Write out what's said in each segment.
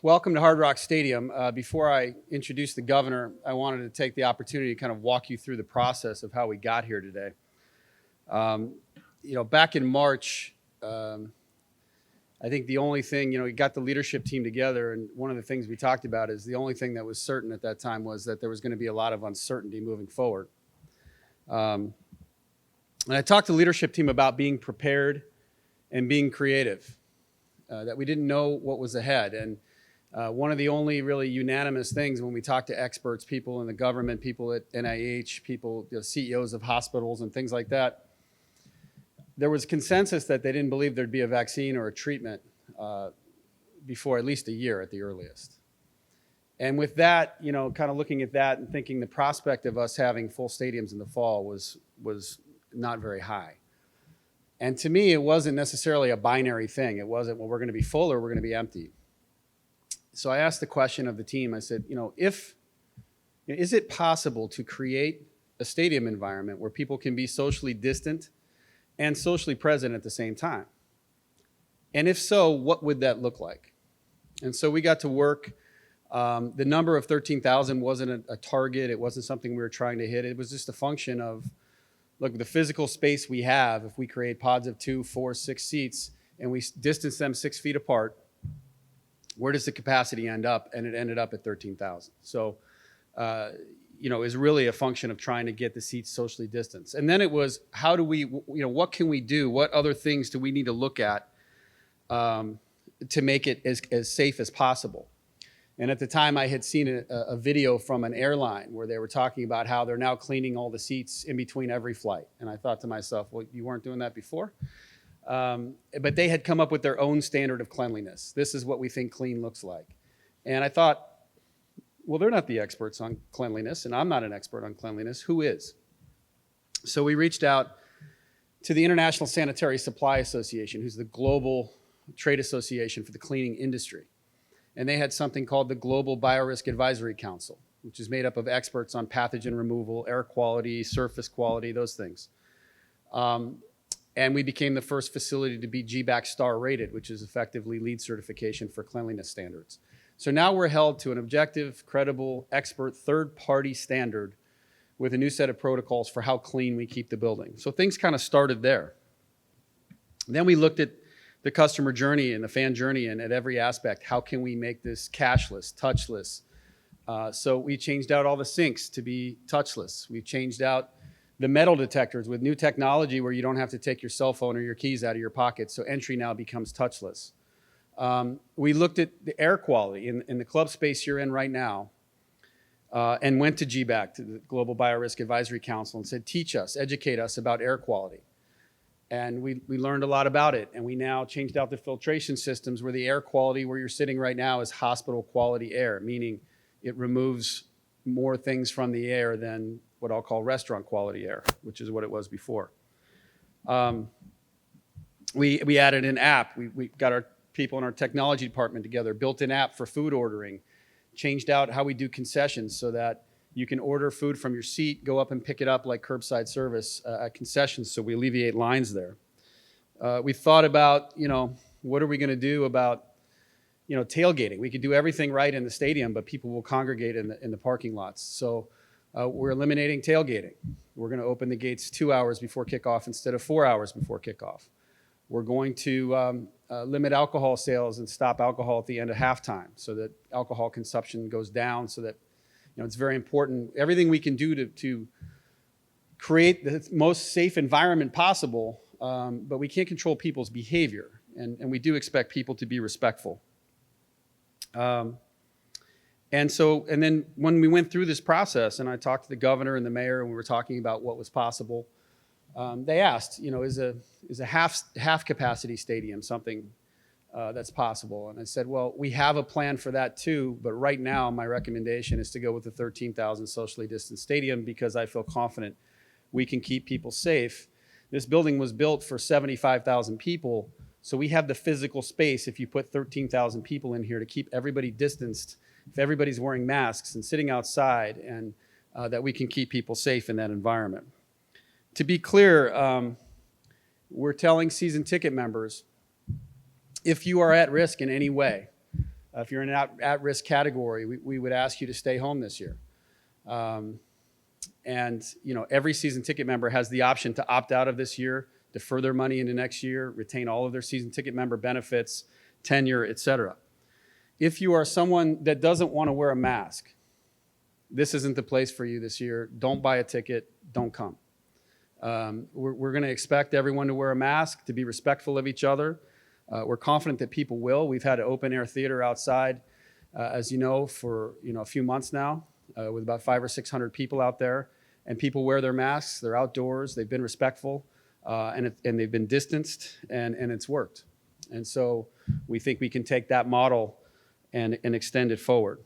welcome to Hard Rock Stadium. Before I introduce the governor, I wanted to take the opportunity to kind of walk you through the process of how we got here today. Back in March, I think the only thing, we got the leadership team together, and one of the things we talked about is the only thing that was certain at that time was that there was going to be a lot of uncertainty moving forward. And I talked to the leadership team about being prepared and being creative, that we didn't know what was ahead. And one of the only really unanimous things when we talked to experts, people in the government, people at NIH, people, CEOs of hospitals and things like that, there was consensus that they didn't believe there'd be a vaccine or a treatment before at least a year at the earliest. And with that, kind of looking at that and thinking the prospect of us having full stadiums in the fall was not very high. And to me, it wasn't necessarily a binary thing. It wasn't, well, we're going to be full or we're going to be empty. So I asked the question of the team. I said, is it possible to create a stadium environment where people can be socially distant and socially present at the same time? And if so, what would that look like? And so we got to work. The number of 13,000 wasn't a target. It wasn't something we were trying to hit. It was just a function of, look, the physical space we have, if we create pods of 2, 4, 6 seats, and we distance them 6 feet apart, where does the capacity end up? And it ended up at 13,000. So, is really a function of trying to get the seats socially distanced. And then it was, how do we, what can we do? What other things do we need to look at to make it as safe as possible? And at the time, I had seen a video from an airline where they were talking about how they're now cleaning all the seats in between every flight. And I thought to myself, well, you weren't doing that before? But they had come up with their own standard of cleanliness. This is what we think clean looks like. And I thought, well, they're not the experts on cleanliness, and I'm not an expert on cleanliness. Who is? So we reached out to the International Sanitary Supply Association, who's the global trade association for the cleaning industry. And they had something called the Global Biorisk Advisory Council, which is made up of experts on pathogen removal, air quality, surface quality, those things. And we became the first facility to be GBAC star rated, which is effectively LEED certification for cleanliness standards. So now we're held to an objective, credible, expert, third-party standard with a new set of protocols for how clean we keep the building. So things kind of started there. Then we looked at the customer journey and the fan journey, and at every aspect, how can we make this cashless, touchless? So we changed out all the sinks to be touchless. We've changed out the metal detectors with new technology where you don't have to take your cell phone or your keys out of your pocket, so entry now becomes touchless. We looked at the air quality in the club space you're in right now, and went to GBAC, to the Global Biorisk Advisory Council, and said, teach us, educate us about air quality. And we learned a lot about it, and we now changed out the filtration systems where the air quality where you're sitting right now is hospital quality air, meaning it removes more things from the air than what I'll call restaurant quality air, which is what it was before. We added an app. We got our people in our technology department together, built an app for food ordering, changed out how we do concessions so that you can order food from your seat, go up and pick it up like curbside service at concessions, so we alleviate lines there. We thought about, what are we going to do about, tailgating? We could do everything right in the stadium, but people will congregate in the parking lots. So we're eliminating tailgating. We're going to open the gates 2 hours before kickoff instead of 4 hours before kickoff. We're going to limit alcohol sales and stop alcohol at the end of halftime so that alcohol consumption goes down, so that it's very important. Everything we can do to create the most safe environment possible, but we can't control people's behavior, and we do expect people to be respectful. And then when we went through this process, and I talked to the governor and the mayor, and we were talking about what was possible, they asked, is a half capacity stadium something that's possible? And I said, well, we have a plan for that too, but right now my recommendation is to go with the 13,000 socially distanced stadium because I feel confident we can keep people safe. This building was built for 75,000 people, so we have the physical space if you put 13,000 people in here to keep everybody distanced, if everybody's wearing masks and sitting outside, and that we can keep people safe in that environment. To be clear, we're telling season ticket members, if you are at risk in any way, If you're in an at-risk category, we would ask you to stay home this year. And every season ticket member has the option to opt out of this year, defer their money into next year, retain all of their season ticket member benefits, tenure, et cetera. If you are someone that doesn't want to wear a mask, this isn't the place for you this year. Don't buy a ticket. Don't come. We're going to expect everyone to wear a mask, to be respectful of each other. We're confident that people will. We've had an open-air theater outside, as you know, for a few months now, with about 500 or 600 people out there. And people wear their masks. They're outdoors. They've been respectful, and they've been distanced, and it's worked. And so we think we can take that model and extend it forward.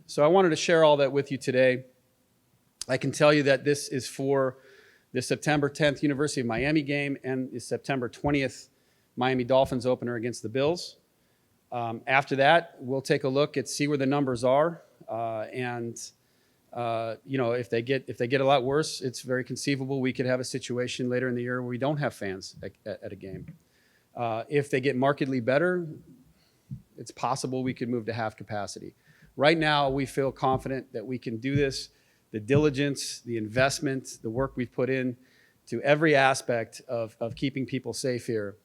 So I wanted to share all that with you today. I can tell you that this is for the September 10th University of Miami game and the September 20th Miami Dolphins opener against the Bills. After that, we'll take a look at see where the numbers are, and if they get a lot worse, it's very conceivable we could have a situation later in the year where we don't have fans at a game. If they get markedly better, it's possible we could move to half capacity. Right now, we feel confident that we can do this. The diligence, the investment, the work we've put in to every aspect of keeping people safe here,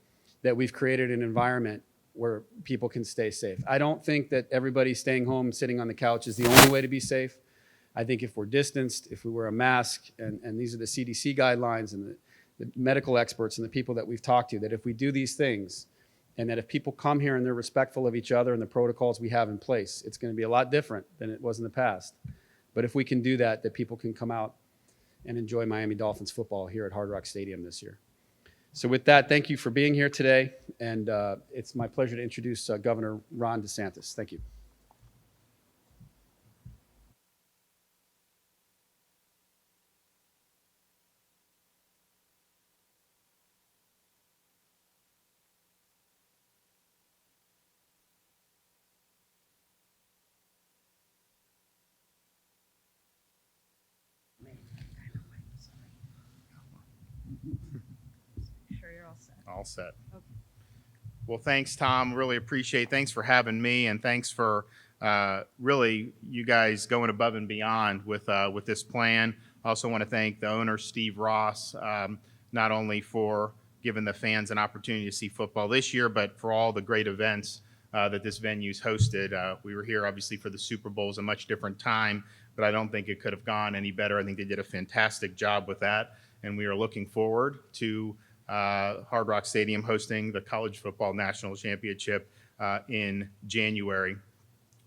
that we've created an environment where people can stay safe. I don't think that everybody staying home, sitting on the couch is the only way to be safe. I think if we're distanced, if we wear a mask, and these are the CDC guidelines and the medical experts and the people that we've talked to, that if we do these things, and that if people come here and they're respectful of each other and the protocols we have in place, it's going to be a lot different than it was in the past. But if we can do that, that people can come out and enjoy Miami Dolphins football here at Hard Rock Stadium this year. So with that, thank you for being here today, and it's my pleasure to introduce Governor Ron DeSantis. Thank you. Sure you're all set. All set. Okay. Well, thanks, Tom. Really appreciate. Thanks for having me, and thanks for really you guys going above and beyond with this plan. I also want to thank the owner, Steve Ross, not only for giving the fans an opportunity to see football this year, but for all the great events that this venue's hosted. We were here, obviously, for the Super Bowl's a much different time, but I don't think it could have gone any better. I think they did a fantastic job with that, and we are looking forward to Hard Rock Stadium hosting the College Football National Championship in January.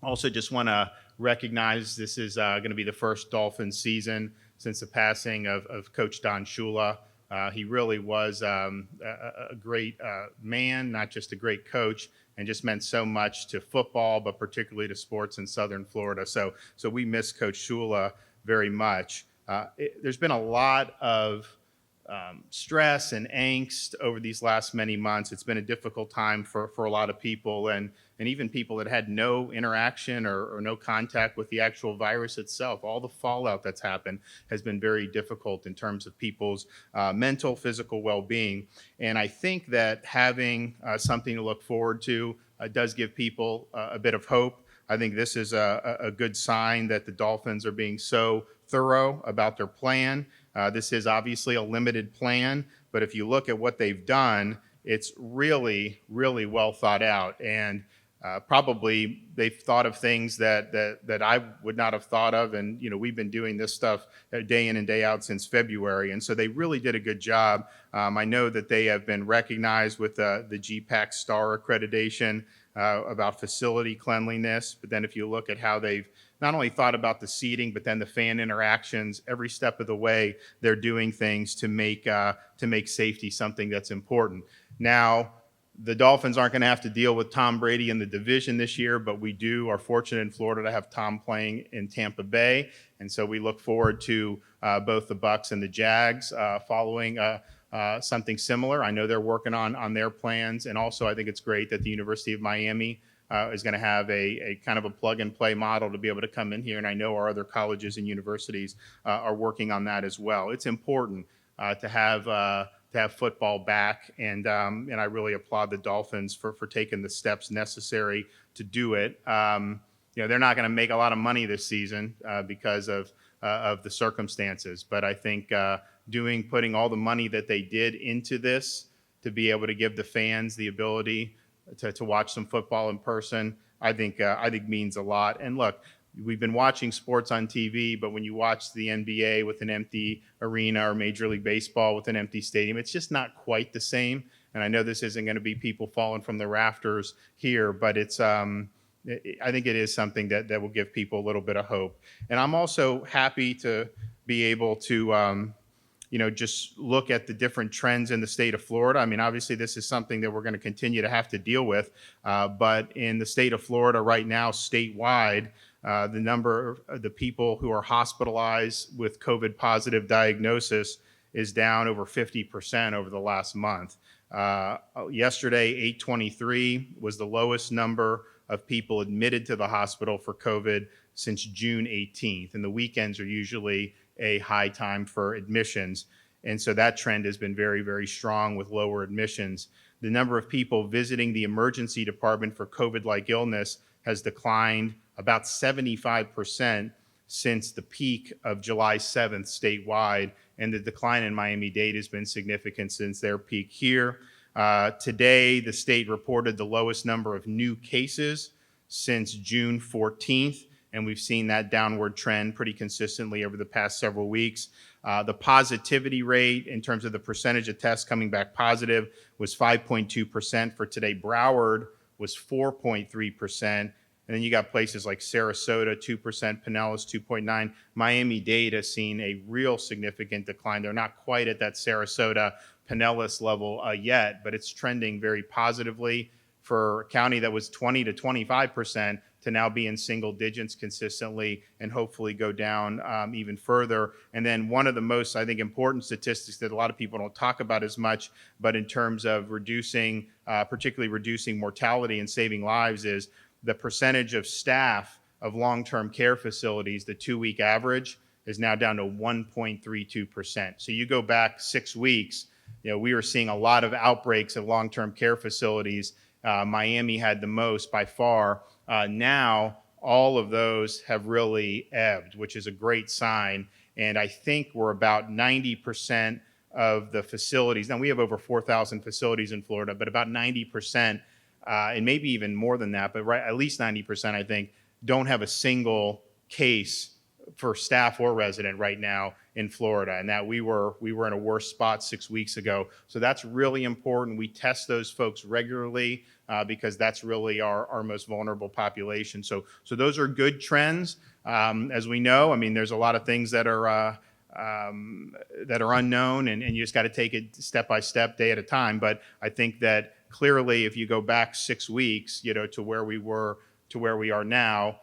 Also, just want to recognize this is going to be the first Dolphins season since the passing of Coach Don Shula. He really was a great man, not just a great coach, and just meant so much to football, but particularly to sports in Southern Florida. So we miss Coach Shula very much. There's been a lot of stress and angst over these last many months. It's been a difficult time for a lot of people, and even people that had no interaction or no contact with the actual virus itself. All the fallout that's happened has been very difficult in terms of people's mental, physical well-being. And I think that having something to look forward to does give people a bit of hope. I think this is a good sign that the Dolphins are being so thorough about their plan. This is obviously a limited plan, but if you look at what they've done, it's really, really well thought out. And probably they've thought of things that I would not have thought of. And, we've been doing this stuff day in and day out since February. And so they really did a good job. I know that they have been recognized with the GPAC Star accreditation about facility cleanliness. But then if you look at how they've not only thought about the seating, but then the fan interactions, every step of the way, they're doing things to make safety something that's important. Now, the Dolphins aren't going to have to deal with Tom Brady in the division this year, but we are fortunate in Florida to have Tom playing in Tampa Bay. And so we look forward to both the Bucs and the Jags following something similar. I know they're working on their plans. And also I think it's great that the University of Miami is going to have a kind of a plug-and-play model to be able to come in here. And I know our other colleges and universities are working on that as well. It's important to have football back, and I really applaud the Dolphins for taking the steps necessary to do it. They're not going to make a lot of money this season because of the circumstances. But I think putting all the money that they did into this to be able to give the fans the ability to watch some football in person, I think means a lot. And look, we've been watching sports on TV, but when you watch the NBA with an empty arena or Major League Baseball with an empty stadium, it's just not quite the same. And I know this isn't going to be people falling from the rafters here, but it's I think it is something that will give people a little bit of hope. And I'm also happy to be able to just look at the different trends in the state of Florida. I mean, obviously, this is something that we're going to continue to have to deal with. But in the state of Florida right now, statewide, the number of the people who are hospitalized with COVID positive diagnosis is down over 50% over the last month. Yesterday, 823 was the lowest number of people admitted to the hospital for COVID since June 18th. And the weekends are usually a high time for admissions. And so that trend has been very, very strong with lower admissions. The number of people visiting the emergency department for COVID-like illness has declined about 75% since the peak of July 7th statewide. And the decline in Miami-Dade has been significant since their peak here. Today, the state reported the lowest number of new cases since June 14th. And we've seen that downward trend pretty consistently over the past several weeks. The positivity rate in terms of the percentage of tests coming back positive was 5.2% for today. Broward was 4.3%. And then you got places like Sarasota, 2%, Pinellas, 2.9%. Miami-Dade has seen a real significant decline. They're not quite at that Sarasota, Pinellas level yet, but it's trending very positively for a county that was 20 to 25% to now be in single digits consistently and hopefully go down even further. And then one of the most, I think, important statistics that a lot of people don't talk about as much, but in terms of reducing, particularly reducing mortality and saving lives, is the percentage of staff of long-term care facilities. The 2-week average is now down to 1.32%. So you go back 6 weeks, we were seeing a lot of outbreaks of long-term care facilities. Miami had the most by far. Now all of those have really ebbed, which is a great sign. And I think we're about 90% of the facilities. Now we have over 4,000 facilities in Florida, but about 90%, and maybe even more than that, but at least 90%, I think, don't have a single case for staff or resident right now in Florida, and that we were in a worse spot 6 weeks ago. So that's really important. We test those folks regularly because that's really our most vulnerable population. So those are good trends. As we know, I mean, there's a lot of things that are unknown, and you just got to take it step by step, day at a time. But I think that clearly, if you go back 6 weeks, to where we were to where we are now,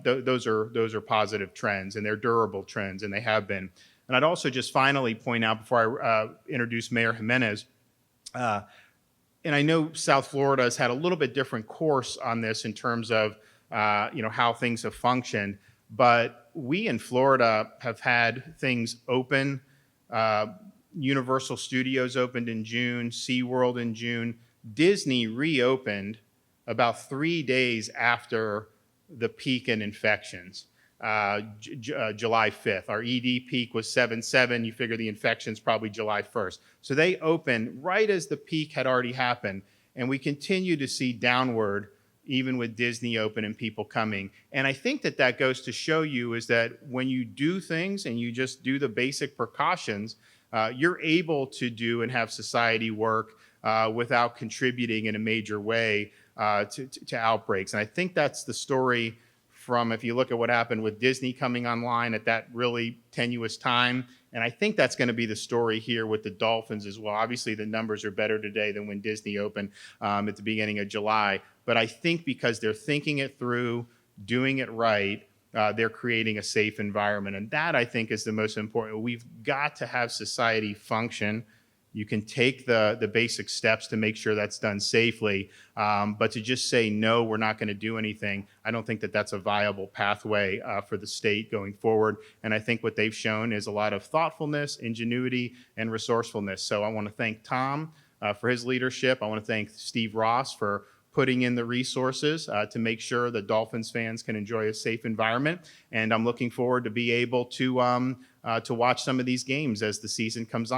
those are positive trends, and they're durable trends, and they have been. And I'd also just finally point out before I introduce Mayor Jimenez, and I know South Florida has had a little bit different course on this in terms of how things have functioned, but we in Florida have had things open. Universal Studios opened in June, SeaWorld in June. Disney reopened about 3 days after the peak in infections, July 5th. Our ED peak was 7.7. You figure the infections probably July 1st. So they opened right as the peak had already happened. And we continue to see downward, even with Disney open and people coming. And I think that goes to show you is that when you do things and you just do the basic precautions, you're able to do and have society work without contributing in a major way to outbreaks. And I think that's the story from, if you look at what happened with Disney coming online at that really tenuous time. And I think that's going to be the story here with the Dolphins as well. Obviously, the numbers are better today than when Disney opened at the beginning of July. But I think because they're thinking it through, doing it right, they're creating a safe environment. And that, I think, is the most important. We've got to have society function. You can take the basic steps to make sure that's done safely, but to just say, no, we're not going to do anything, I don't think that's a viable pathway for the state going forward. And I think what they've shown is a lot of thoughtfulness, ingenuity, and resourcefulness. So I want to thank Tom for his leadership. I want to thank Steve Ross for putting in the resources to make sure that Dolphins fans can enjoy a safe environment. And I'm looking forward to be able to watch some of these games as the season comes on.